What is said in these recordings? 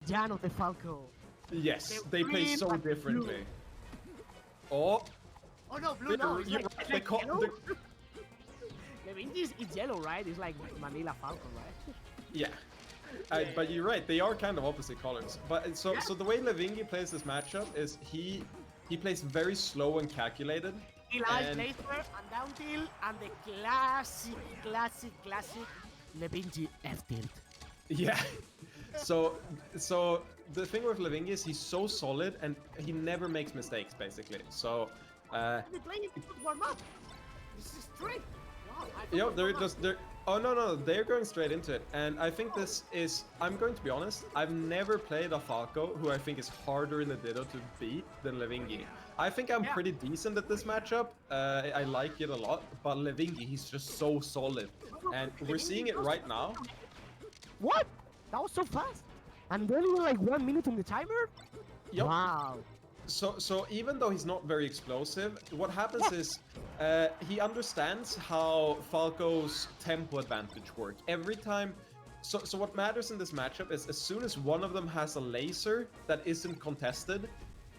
Jan of the Falco. Yes, they play so differently. Oh. Oh no, blue no. It's like yellow. The... Levingy is yellow, right? It's like Manila Falcon, right? Yeah. But you're right, they are kind of opposite colors. But so the way Levingy plays this matchup is he plays very slow and calculated. He lies later and down tilt and the classic Levingy F tilt. Yeah. So the thing with Levingy is he's so solid and he never makes mistakes basically. So they're playing good warm up. This is straight. Wow. Yeah, they're oh no, they're going straight into it. And I think this is, I'm going to be honest, I've never played a Falco who I think is harder in the Ditto to beat than Levingy. I think I'm pretty decent at this matchup. I like it a lot, but Levingy, he's just so solid. And we're seeing it right now. What? That was so fast. And then we were like 1 minute on the timer? Yep. Wow. So even though he's not very explosive, what happens is he understands how Falco's tempo advantage works. Every time, so what matters in this matchup is as soon as one of them has a laser that isn't contested,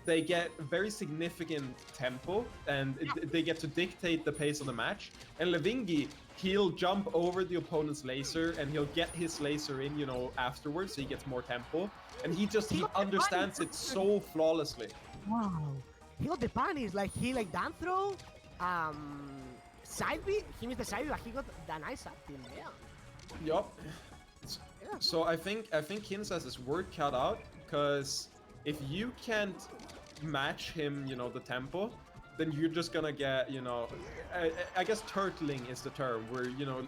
they get very significant tempo and they get to dictate the pace of the match. And Levingy, he'll jump over the opponent's laser and he'll get his laser in, you know, afterwards, so he gets more tempo. And he understands it so flawlessly. Wow. He got the punish, like he like down throw, side B, he missed the side B, but he got the nice up in there. Yup. So I think Kins has his work cut out, because if you can't match him, you know, the tempo, then you're just gonna get, you know, I guess turtling is the term, where, you know,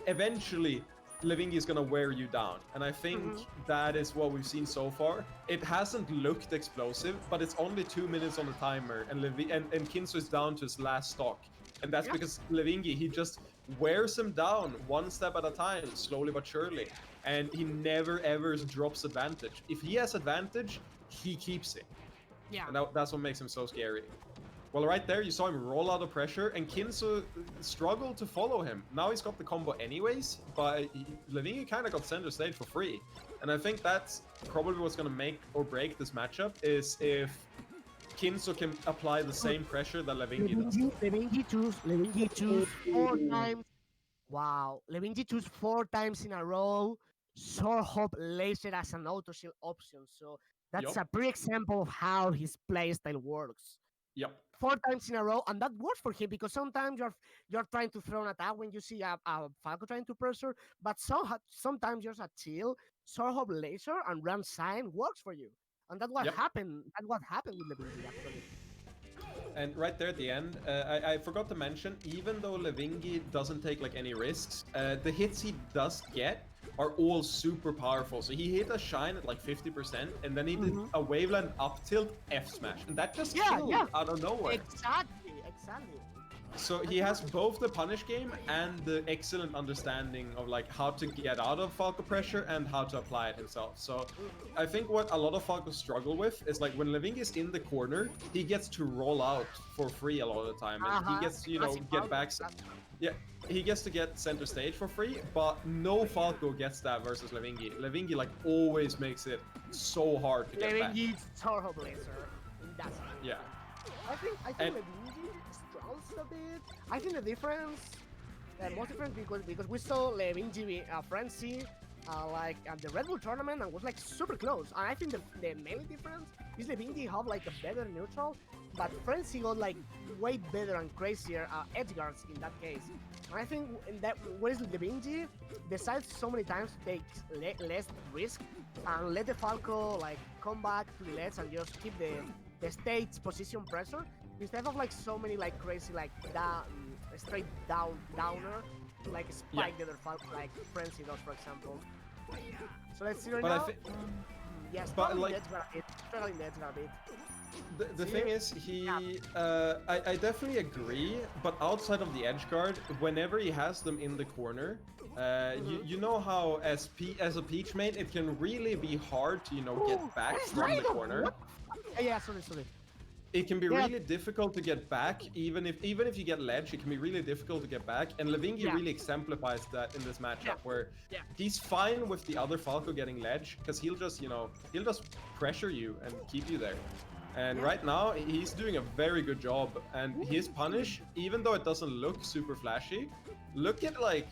eventually Levingy is gonna wear you down. And I think that is what we've seen so far. It hasn't looked explosive, but it's only 2 minutes on the timer, and Kins0 is down to his last stock. And that's because Levingy, he just wears him down one step at a time, slowly but surely. And he never ever drops advantage. If he has advantage, he keeps it. Yeah. And that's what makes him so scary. Well, right there, you saw him roll out of pressure, and Kins0 struggled to follow him. Now he's got the combo anyways, but Levingy kind of got center stage for free. And I think that's probably what's going to make or break this matchup, is if Kins0 can apply the same pressure that Levingy does. Levingy choose 4 times. Wow. Levingy choose 4 times in a row. Sword Hop laser as an auto shield option. So that's a pre-example of how his playstyle works. Yep. 4 times in a row, and that works for him because sometimes you're trying to throw an attack when you see a Falco trying to pressure, but sometimes just a chill, Sword Hop laser and run sign works for you. And that's what happened. That's what happened with Levingy actually. And right there at the end, I forgot to mention, even though Levingy doesn't take like any risks, the hits he does get are all super powerful. So he hit a shine at like 50%, and then he did a waveland up tilt F smash, and that just killed out of nowhere. Exactly. So he has both the punish game and the excellent understanding of like how to get out of Falco pressure and how to apply it himself. So I think what a lot of Falcos struggle with is like when Levingy is in the corner, he gets to roll out for free a lot of the time, and he gets to, you know, get back. Yeah, he gets to get center stage for free, but no Falco gets that versus Levingy. Levingy like always makes it so hard to get back. Levingy's Sword Hop laser. That's it. Yeah. I think Levingy struggles a bit. I think the difference, most difference because we saw Levingy Frenzy like at the Red Bull tournament and was like super close. And I think the main difference is Levingy have like a better neutral, but Frenzy got like way better and crazier edge guards in that case. And I think in that whereas Levingy decides so many times to take less risk and let the Falco like come back to the ledge and just keep the state's position pressure instead of like so many like crazy like straight downer to like spike the other Falco like Frenzy does, for example. So let's see right now. Yes, but like struggling the edge a bit. The thing is, I definitely agree, but outside of the edge guard, whenever he has them in the corner, you know how as a Peach main, it can really be hard to, you know, get back from the corner. Yeah, sorry. it can be really difficult to get back, even if you get ledge, it can be really difficult to get back. And Levingy really exemplifies that in this matchup, where he's fine with the other Falco getting ledge, because he'll just, he'll just pressure you and keep you there. And right now, he's doing a very good job. And his punish, even though it doesn't look super flashy, look at, like,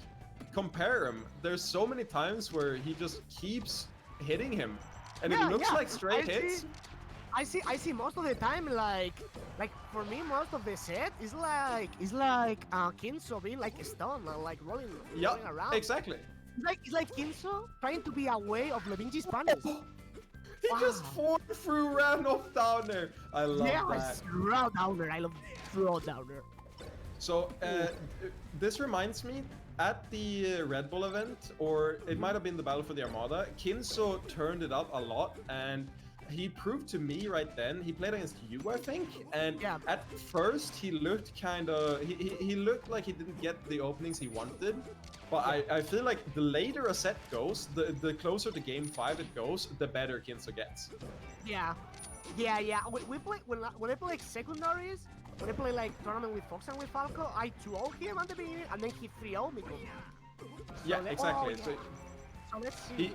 compare him. There's so many times where he just keeps hitting him, and it looks like straight hits. I see most of the time, like for me, most of the set is like Kins0 being like stunned and like rolling around. Exactly. It's like Kins0 trying to be away of Levingy's punish. He just fought through, ran off down there. I love that. Yeah, throw down there. I love throw down there. So this reminds me, at the Red Bull event, or it might have been the Battle for the Armada, Kins0 turned it up a lot, and he proved to me right then, he played against you, I think, and at first he looked kind of, he looked like he didn't get the openings he wanted, but I feel like the later a set goes, the closer to game 5 it goes, the better Kins0 gets. Yeah. We play, when I play like secondaries, when I play like tournament with Fox and with Falco, I 2-0 him at the beginning, and then he 3-0 me. Yeah, exactly. So let's see.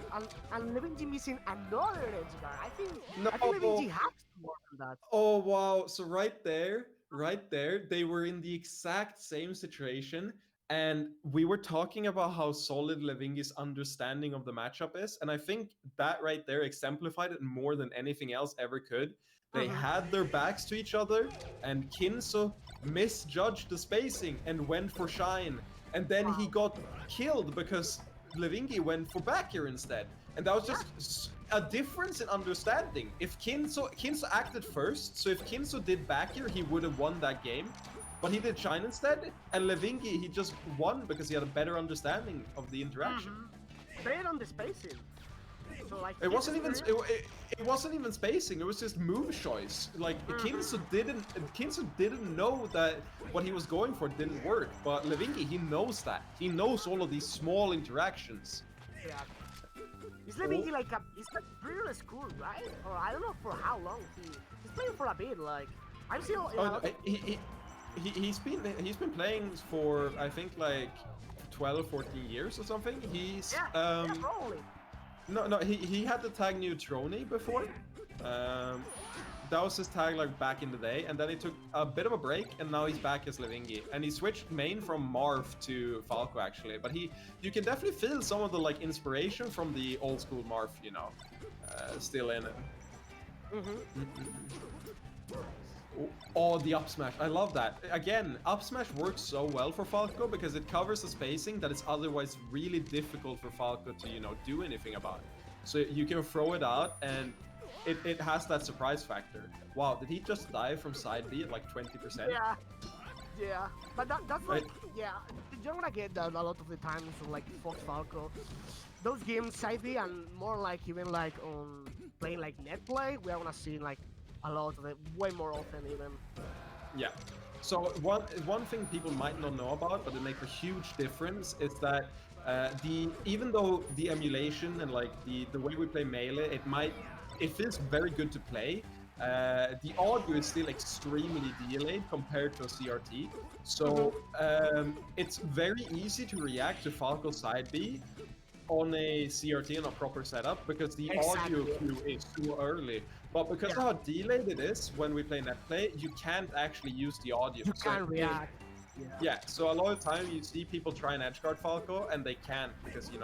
And Levingy missing another edge guard. I think Levingy has to work on that. Oh wow! So right there, they were in the exact same situation, and we were talking about how solid Levingy's understanding of the matchup is, and I think that right there exemplified it more than anything else ever could. They had their backs to each other, and Kins0 misjudged the spacing and went for Shine, and then he got killed because Levingy went for back air instead, and that was just a difference in understanding. If Kins0 acted first, so if Kins0 did back air, he would have won that game, but he did Shine instead, and Levingy, he just won because he had a better understanding of the interaction. Better on the spacing. So like it wasn't even spacing. It was just move choice. Like Kins0 didn't know that what he was going for didn't work. But Levingy, he knows that. He knows all of these small interactions. Yeah. Is Levingy like he's like pretty old school, right? Or I don't know for how long he's playing for a bit. Like I'm still. He's been playing for I think like 12, 14 years or something. He's probably. No, he had the tag Neutroni before. That was his tag like back in the day, and then he took a bit of a break, and now he's back as Levingy. And he switched main from Marv to Falco actually, but you can definitely feel some of the like inspiration from the old school Marv, still in it. Oh, the up smash. I love that. Again, up smash works so well for Falco because it covers the spacing that is otherwise really difficult for Falco to, do anything about. So you can throw it out and it has that surprise factor. Wow, did he just die from side B at like 20%? Yeah. But that's like, you're gonna get that a lot of the times from like Fox Falco. Those games side B and more like even like on playing like net play, we are gonna see like a lot of it, way more often even. Yeah. So one thing people might not know about, but it makes a huge difference, is that even though the emulation and like the way we play Melee, it feels very good to play. The audio is still extremely delayed compared to a CRT. So it's very easy to react to Falco side B on a CRT and a proper setup because the audio cue is too early. But because of how delayed it is when we play net play, you can't actually use the audio. You can't react. Yeah, so a lot of time you see people try and edgeguard Falco and they can't because the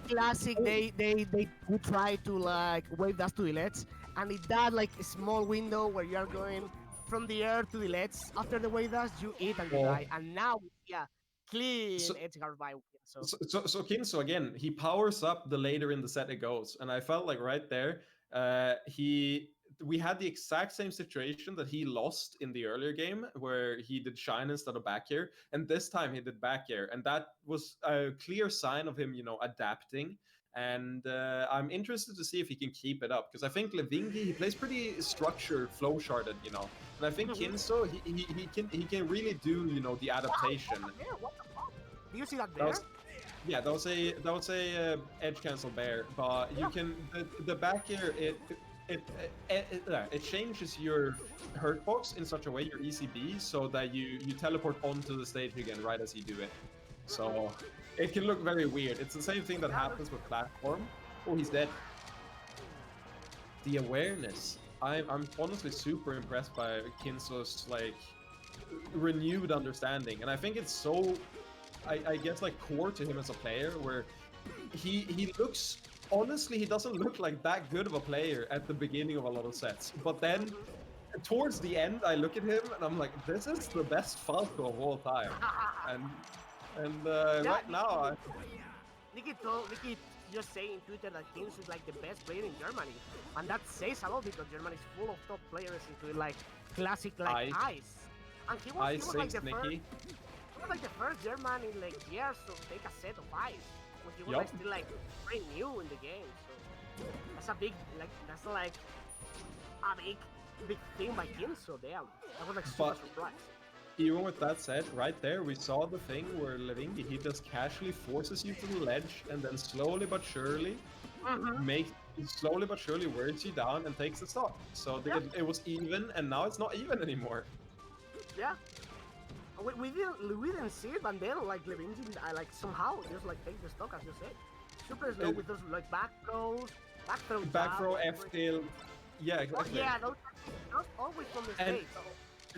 classic they would try to like wave dash to the LEDs, and in that like a small window where you are going from the air to the LEDs, after the wave dash you eat and you die, and now clean edgeguard by So Kins0 again, he powers up the later in the set it goes, and I felt like right there, we had the exact same situation that he lost in the earlier game where he did Shine instead of back air, and this time he did back air, and that was a clear sign of him, adapting. And I'm interested to see if he can keep it up because I think Levingy, he plays pretty structured, flow charted, and I think Kins0 he can really do the adaptation. What the fuck? Do you see that bear? That was a edge cancel bear, but you can the back air it changes your hurt box in such a way, your ECB, so that you teleport onto the stage again right as you do it. So it can look very weird. It's the same thing that happens with platform. Oh, he's dead. The awareness. I'm honestly super impressed by Kins0's like renewed understanding, and I think it's so, I guess, like core to him as a player, where he looks, honestly, he doesn't look like that good of a player at the beginning of a lot of sets, but then towards the end I look at him and I'm like, this is the best Falco of all time, and right now Nicky just saying in Twitter that Kins is like the best player in Germany, and that says a lot because Germany is full of top players, including like classic like Ice. And he was like the first. He was like the first German in like years to take a set of Ice when he was like still like pretty new in the game. So that's a big a big thing by Kins0. Damn, I was like super surprised. Even with that said, right there, we saw the thing where Levingy, he just casually forces you to the ledge and then slowly but surely wears you down and takes the stock. So it was even, and now it's not even anymore. Yeah. We didn't see it, and then like Levingy, like somehow just like take the stock as you said. Super slow with those like back throw, F tail. Yeah, exactly. Oh, yeah, those always from the stage.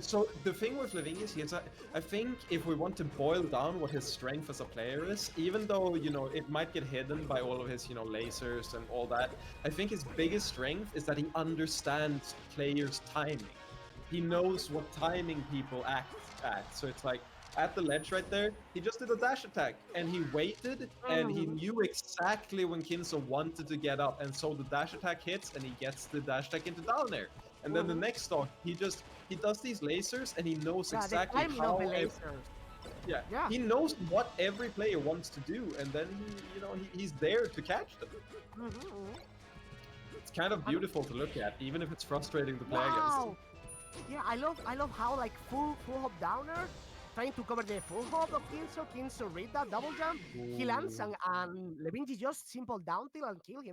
So the thing with Levingy is, I think if we want to boil down what his strength as a player is, even though, you know, it might get hidden by all of his, you know, lasers and all that, I think his biggest strength is that he understands players' timing. He knows what timing people act at. So it's like, at the ledge right there, he just did a dash attack, and he waited, and he knew exactly when Kins0 wanted to get up, and so the dash attack hits, and he gets the dash attack into down air. And then the next stock, he does these lasers, and he knows exactly how. He knows what every player wants to do, and then he's there to catch them. It's kind of beautiful to look at, even if it's frustrating to play against. Yeah, I love how like full hop downer, trying to cover the full hop of Kins0. Kins0 read that double jump, he lands, and Levingy just simple down tilt and kill him.